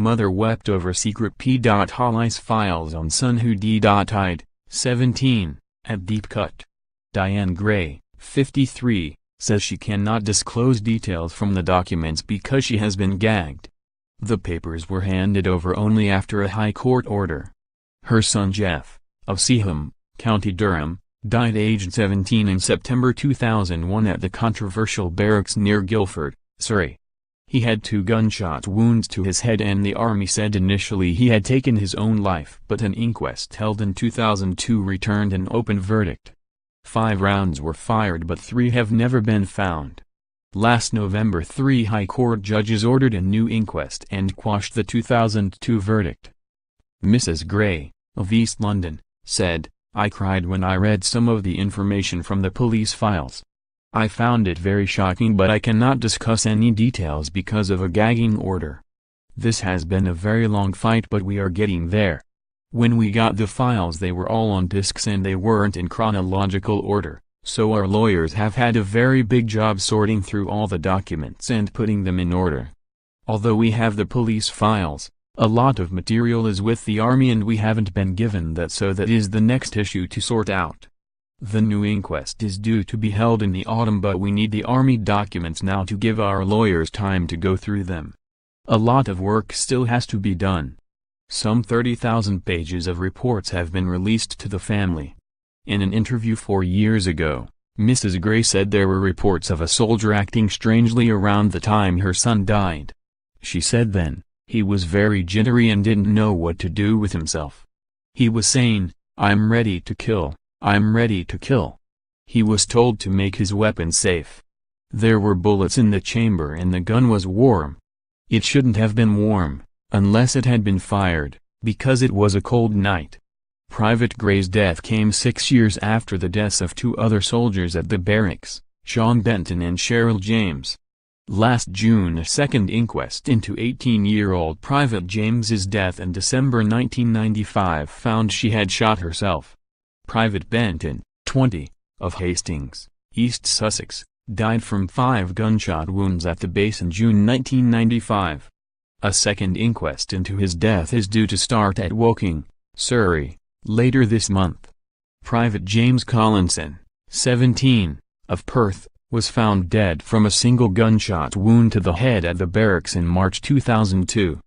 Mother wept over secret p.olice files on son who d.ied, 17, at Deepcut. Diane Gray, 53, says she cannot disclose details from the documents because she has been gagged. The papers were handed over only after a High Court order. Her son Geoff, of Seaham, County Durham, died aged 17 in September 2001 at the controversial barracks near Guildford, Surrey. He had 2 gunshot wounds to his head and the army said initially he had taken his own life, but an inquest held in 2002 returned an open verdict. 5 rounds were fired but 3 have never been found. Last November 3 High Court judges ordered a new inquest and quashed the 2002 verdict. Mrs. Gray, of East London, said, "I cried when I read some of the information from the police files. I found it very shocking but I cannot discuss any details because of a gagging order. This has been a very long fight but we are getting there. When we got the files they were all on discs and they weren't in chronological order, so our lawyers have had a very big job sorting through all the documents and putting them in order. Although we have the police files, a lot of material is with the army and we haven't been given that, so that is the next issue to sort out. The new inquest is due to be held in the autumn but we need the army documents now to give our lawyers time to go through them. A lot of work still has to be done. Some 30,000 pages of reports have been released to the family." In an interview 4 years ago, Mrs. Gray said there were reports of a soldier acting strangely around the time her son died. She said then, "He was very jittery and didn't know what to do with himself. He was saying, 'I'm ready to kill, I'm ready to kill.' He was told to make his weapon safe. There were bullets in the chamber and the gun was warm. It shouldn't have been warm, unless it had been fired, because it was a cold night." Private Gray's death came 6 years after the deaths of 2 other soldiers at the barracks, Sean Benton and Cheryl James. Last June a second inquest into 18-year-old Private James's death in December 1995 found she had shot herself. Private Benton, 20, of Hastings, East Sussex, died from 5 gunshot wounds at the base in June 1995. A second inquest into his death is due to start at Woking, Surrey, later this month. Private James Collinson, 17, of Perth, was found dead from a single gunshot wound to the head at the barracks in March 2002.